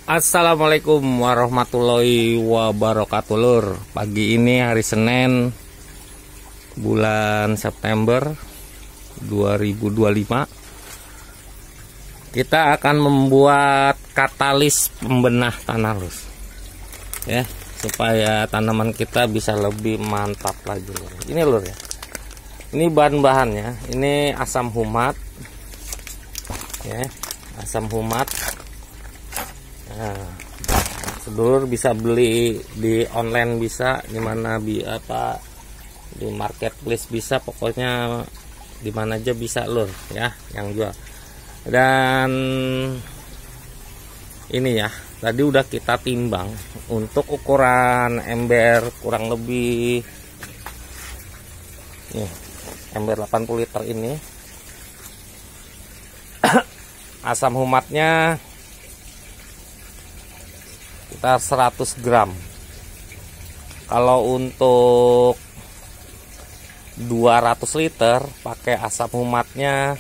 Assalamualaikum warahmatullahi wabarakatuh lur. Pagi ini hari Senin bulan September 2025. Kita akan membuat katalis pembenah tanah lur, ya, supaya tanaman kita bisa lebih mantap lagi lur. Ini lur ya. Ini bahan-bahannya. Ini asam humat, ya, asam humat. Nah, sedulur bisa beli di online, bisa dimana di marketplace bisa, pokoknya dimana aja bisa lur ya yang jual. Dan ini ya, tadi udah kita timbang untuk ukuran ember kurang lebih nih, ember 80 liter ini. Asam humatnya sekitar 100 gram. Kalau untuk 200 liter pakai asam humatnya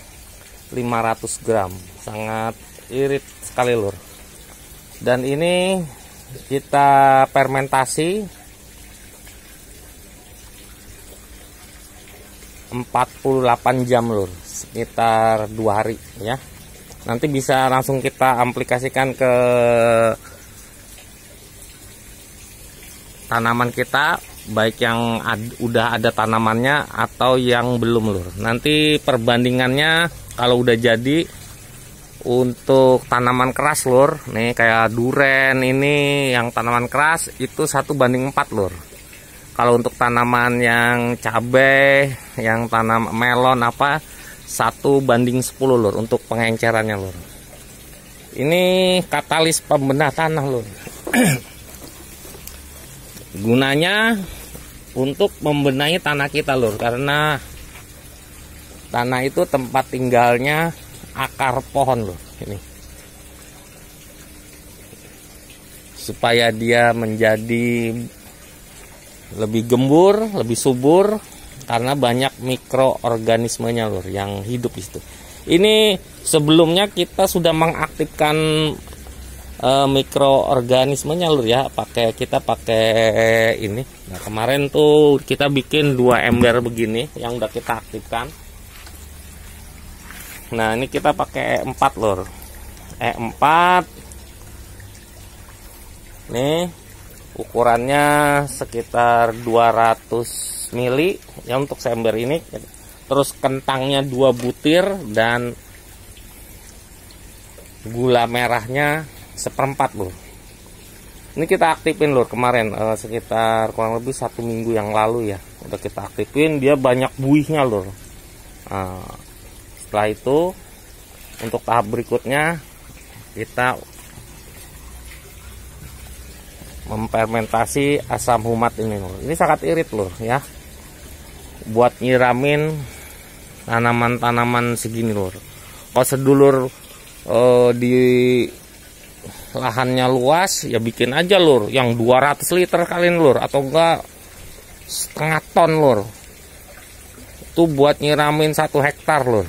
500 gram. Sangat irit sekali lur. Dan ini kita fermentasi 48 jam lur, sekitar 2 hari ya. Nanti bisa langsung kita aplikasikan ke tanaman kita, baik yang udah ada tanamannya atau yang belum lur. Nanti perbandingannya kalau udah jadi, untuk tanaman keras lur, nih kayak duren ini yang tanaman keras itu 1:4 lur. Kalau untuk tanaman yang cabai, yang tanam melon 1:10 lur untuk pengencerannya lur. Ini katalis pembenah tanah lur. Gunanya untuk membenahi tanah kita lur, karena tanah itu tempat tinggalnya akar pohon lur. Ini supaya dia menjadi lebih gembur, lebih subur, karena banyak mikroorganismenya lur yang hidup di situ. Ini sebelumnya kita sudah mengaktifkan mikroorganismenya lur ya, kita pakai ini. Nah, kemarin tuh kita bikin 2 ember begini yang udah kita aktifkan. Nah, ini kita pakai E4 lur. E4 nih, ukurannya sekitar 200 mili ya untuk seember ini. Terus kentangnya 2 butir dan gula merahnya 1/4 lur. Ini kita aktifin lur kemarin, sekitar kurang lebih 1 minggu yang lalu ya, udah kita aktifin. Dia banyak buihnya lur. Nah, setelah itu untuk tahap berikutnya kita memfermentasi asam humat ini lur. Ini sangat irit lur ya, buat nyiramin tanaman-tanaman segini lur. Kalau sedulur di lahannya luas ya, bikin aja lur yang 200 liter kalian lur, atau enggak setengah ton lur. Itu buat nyiramin 1 hektar lur,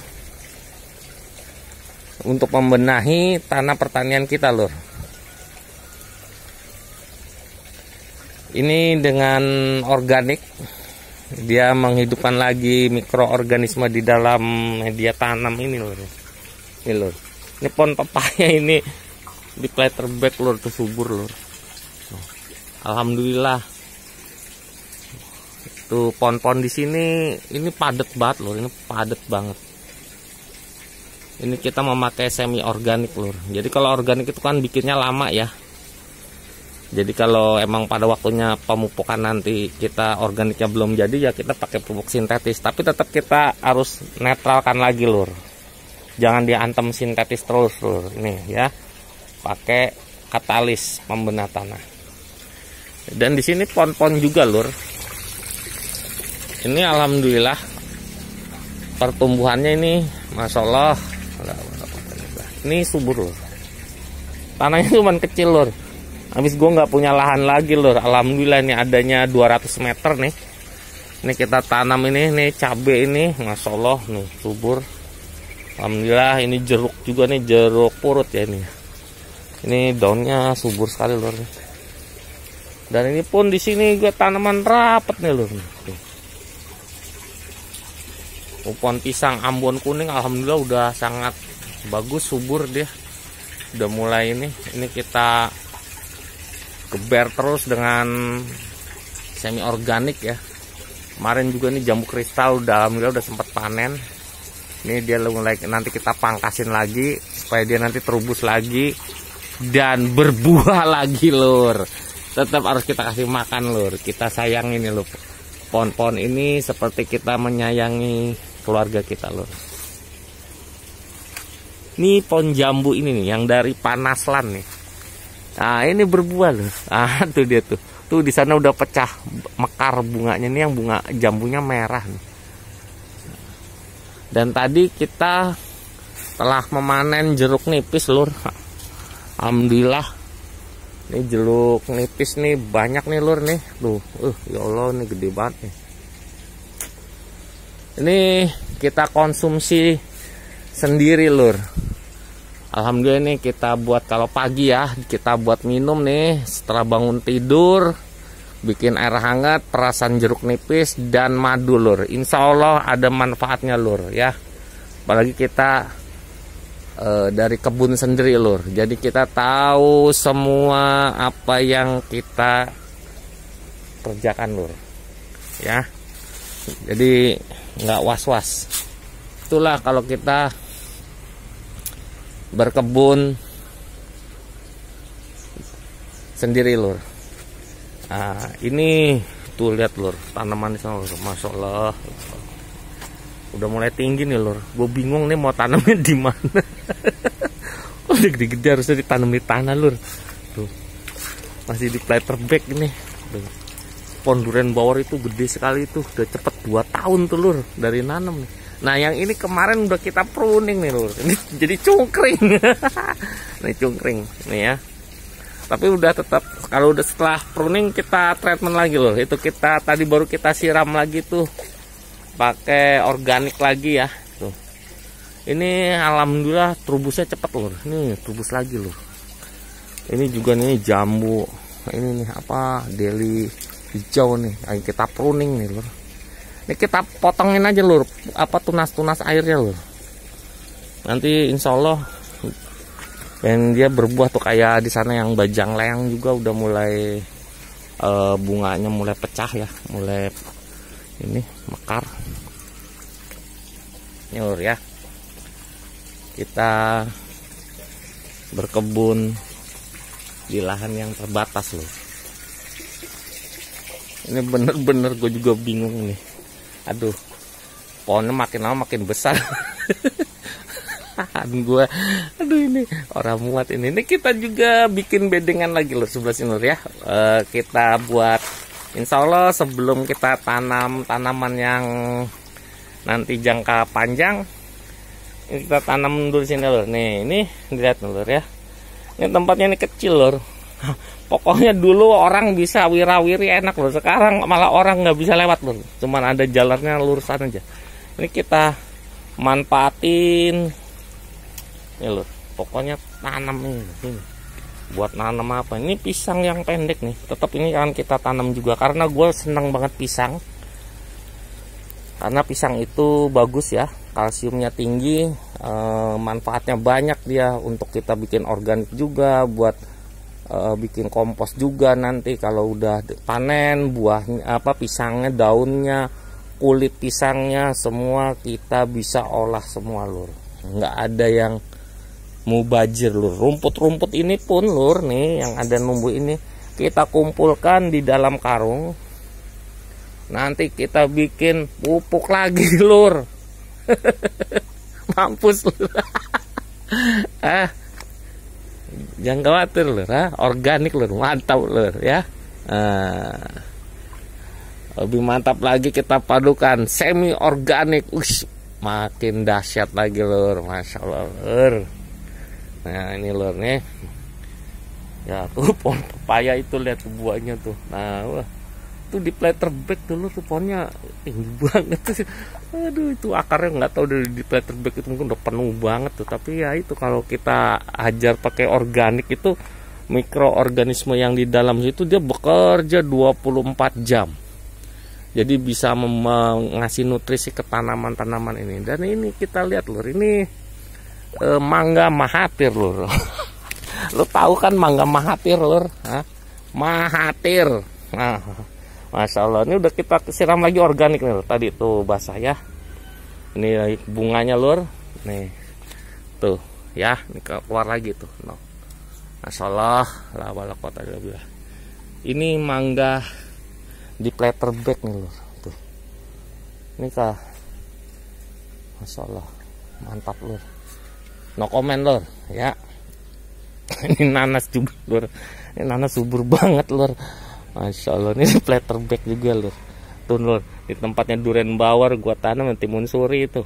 untuk membenahi tanah pertanian kita lur. Ini dengan organik, dia menghidupkan lagi mikroorganisme di dalam media tanam ini lur. Ini lur, ini pohon pepaya ini di plater bag lur, tuh subur lur. Alhamdulillah. Tuh pohon-pohon di sini ini padat banget lur, ini padat banget. Ini kita memakai semi organik lur. Jadi kalau organik itu kan bikinnya lama ya. Jadi kalau emang pada waktunya pemupukan nanti kita organiknya belum jadi ya, kita pakai pupuk sintetis. Tapi tetap kita harus netralkan lagi lur. Jangan diantem sintetis terus lur. Nih ya, pakai katalis pembenah tanah. Dan di sini pohon-pohon juga lur. Ini alhamdulillah pertumbuhannya ini masya Allah, ini subur lur. Tanahnya cuma kecil lur. Habis gue nggak punya lahan lagi lur. Alhamdulillah ini adanya 200 meter nih. Ini kita tanam ini nih cabai ini, masya Allah nih subur. Alhamdulillah. Ini jeruk juga nih, jeruk purut ya ini. Ini daunnya subur sekali lur. Dan ini pun di sini gue tanaman rapat nih lur. Pohon pisang Ambon kuning alhamdulillah udah sangat bagus, subur dia. Udah mulai ini kita geber terus dengan semi organik ya. Kemarin juga nih jambu kristal udah alhamdulillah udah sempat panen. Ini dia mulai nanti kita pangkasin lagi supaya dia nanti terubus lagi dan berbuah lagi lur. Tetap harus kita kasih makan lur. Kita sayang ini lur. Pohon-pohon ini seperti kita menyayangi keluarga kita lur. Ini pohon jambu ini nih yang dari Panaslan nih. Nah, ini berbuah loh. Ah, tuh dia tuh. Tuh di sana udah pecah mekar bunganya nih, yang bunga jambunya merah nih. Dan tadi kita telah memanen jeruk nipis lur. Alhamdulillah. Ini jeruk nipis nih banyak nih lur nih. Tuh, ya Allah ini gede banget nih. Ini kita konsumsi sendiri lur. Alhamdulillah nih kita buat kalau pagi ya, kita buat minum nih setelah bangun tidur, bikin air hangat, perasan jeruk nipis dan madu lur. Insya Allah ada manfaatnya lur ya. Apalagi kita dari kebun sendiri lur. Jadi kita tahu semua apa yang kita kerjakan lur. Ya. Jadi nggak was-was. Itulah kalau kita berkebun sendiri lur. Nah, ini tuh lihat lur, tanaman di sana lur. Masya Allah. Udah mulai tinggi nih lur. Gue bingung nih mau tanamnya di mana. Udah gede-gede harusnya ditanam di tanah lur. Tuh. Masih di planter bag ini. Tuh. Pohon durian bawor itu gede sekali itu. Udah cepet 2 tahun tuh lur dari nanam nih. Nah yang ini kemarin udah kita pruning nih lur. Ini jadi cungkring. Ini cungkring nih ya. Tapi udah tetap kalau udah setelah pruning kita treatment lagi lur. Itu kita tadi baru kita siram lagi tuh pakai organik lagi ya. Tuh. Ini alhamdulillah terubusnya cepet lur. Nih terubus lagi lur. Ini juga nih jambu. Ini nih apa deli hijau nih. Ayo kita pruning nih lur. Ini kita potongin aja lur, apa tunas-tunas airnya lur. Nanti insya Allah dan dia berbuah tuh kayak di sana yang bajang leang juga udah mulai bunganya mulai pecah ya, mulai ini mekar. Ini lur ya. Kita berkebun di lahan yang terbatas lur. Ini bener-bener gue juga bingung nih. Aduh, pohonnya makin lama makin besar. Aduh ini orang muat ini. Ini kita juga bikin bedengan lagi lur sebelah sini lur ya. Kita buat insya Allah sebelum kita tanam tanaman yang nanti jangka panjang, ini kita tanam dulu sini lur. Nih, ini lihat lur ya. Ini tempatnya ini kecil lur. Pokoknya dulu orang bisa wirawiri enak loh. Sekarang malah orang nggak bisa lewat loh. Cuman ada jalannya lurusan aja. Ini kita manfaatin. Ini loh. Pokoknya tanam ini. Buat nanam apa? Ini pisang yang pendek nih. Tetap ini akan kita tanam juga. Karena gue senang banget pisang. Karena pisang itu bagus ya. Kalsiumnya tinggi. Manfaatnya banyak dia. Untuk kita bikin organik juga. Buat bikin kompos juga nanti kalau udah panen buahnya apa pisangnya, daunnya, kulit pisangnya semua kita bisa olah semua lur. Nggak ada yang mubazir lur. Rumput-rumput ini pun lur nih yang ada numbuh ini kita kumpulkan di dalam karung. Nanti kita bikin pupuk lagi lur. Mampus lur. Jangan khawatir lur, organik lur, mantap lur ya. Lebih mantap lagi kita padukan semi organik, makin dahsyat lagi lur, masya Allah lur. Nah ini lur nih, ya tuh pohon pepaya itu lihat buahnya tuh. Nah itu di planter bag dulu tuh pohonnya tinggi banget tuh. Aduh, itu akarnya nggak tahu dari di planter bag itu mungkin udah penuh banget tuh. Tapi ya itu kalau kita ajar pakai organik itu, mikroorganisme yang di dalam situ dia bekerja 24 jam. Jadi bisa ngasih nutrisi ke tanaman-tanaman ini. Dan ini kita lihat lur, ini mangga mahathir lur. Lo tahu kan mangga mahathir lur? Hah? Mahathir. Nah, masya Allah, ini udah kita siram lagi organik nih lur. Tadi tuh basah ya. Ini bunganya lur. Nih, tuh ya, ini keluar lagi tuh. No. Masya Allah, la wala quwata illa billah. Ini mangga di planter bag nih lur. Tuh, ini kah, masya Allah, mantap lur. No comment lur, ya. Ini nanas juga lur. Ini nanas subur banget lur. Masya Allah, ini planter bag juga lur. Tuh lur, di tempatnya durian bawar gua tanam timun suri itu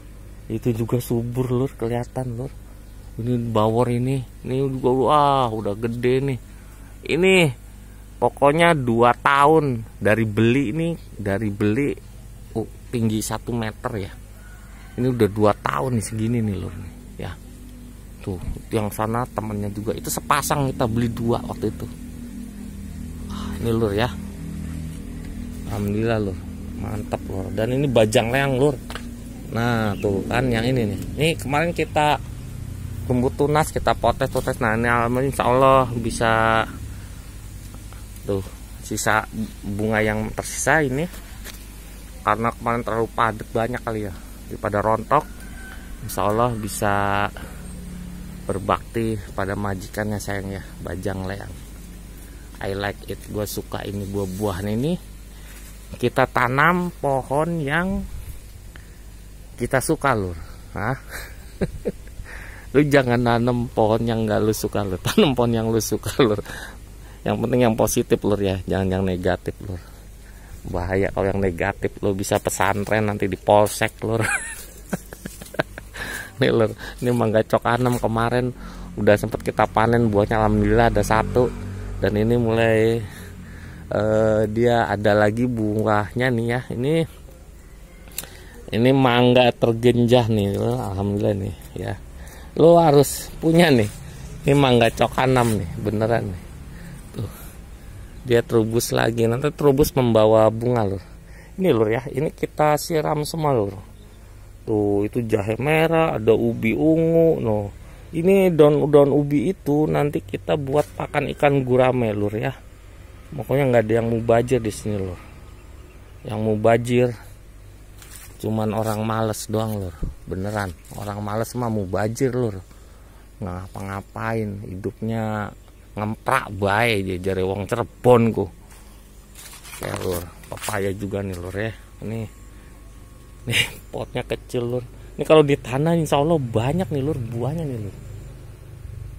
juga subur lur, kelihatan lur. Ini bawor ini juga udah gede nih. Ini pokoknya 2 tahun dari beli tinggi 1 meter ya. Ini udah 2 tahun nih segini nih lur nih ya. Tuh, yang sana temennya juga itu sepasang, kita beli 2 waktu itu. Ini lur ya, alhamdulillah lur, mantap lur. Dan ini bajang leang lur. Nah tuh kan yang ini nih, ini kemarin kita tumbuh tunas, kita potes. Nah ini alhamdulillah insya Allah bisa. Tuh sisa bunga yang tersisa ini, karena kemarin terlalu padat banyak kali ya, daripada rontok. Insya Allah bisa berbakti pada majikannya sayang ya, bajang leang. I like it, gue suka ini buah-buahan ini. Kita tanam pohon yang kita suka lur. Hah? Lu jangan nanam pohon yang gak lu suka lur, tanam pohon yang lu suka lur. Yang penting yang positif lur ya, jangan yang negatif lur. Bahaya kalau yang negatif, lu bisa pesantren nanti di polsek lur. Nih lur, ini mangga cok anem kemarin udah sempet kita panen buahnya, alhamdulillah ada 1. Dan ini mulai dia ada lagi buahnya nih ya. Ini mangga tergenjah nih, alhamdulillah nih ya. Lo harus punya nih. Ini mangga cok anem nih, beneran nih. Tuh, dia terubus lagi, nanti terubus membawa bunga lur. Ini lur ya, ini kita siram semua lur. Tuh, itu jahe merah, ada ubi ungu, no. Ini daun ubi itu nanti kita buat pakan ikan gurame lur ya. Pokoknya nggak ada yang mubazir di sini lur. Yang mubazir cuman orang males doang lur. Beneran, orang males mah mubazir lur. Nggak ngapa-ngapain, hidupnya ngemprak bae jare wong Cirebon ku. Ya lur, papaya juga nih lur ya. Nih potnya kecil lur. Ini kalau ditanam insya Allah banyak nih lur buahnya nih lur.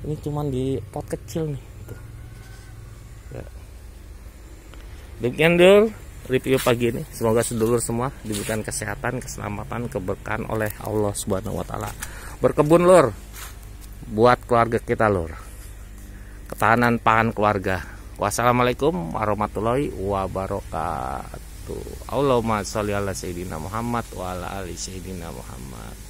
Ini cuman di pot kecil nih. Tuh. Ya. Demikian lur review pagi ini. Semoga sedulur semua diberikan kesehatan, keselamatan, keberkahan oleh Allah Subhanahu wa taala. Berkebun lur buat keluarga kita lur. Ketahanan pangan keluarga. Wassalamualaikum warahmatullahi wabarakatuh. Allahumma sholli ala sayyidina Muhammad wa ala ali sayyidina Muhammad.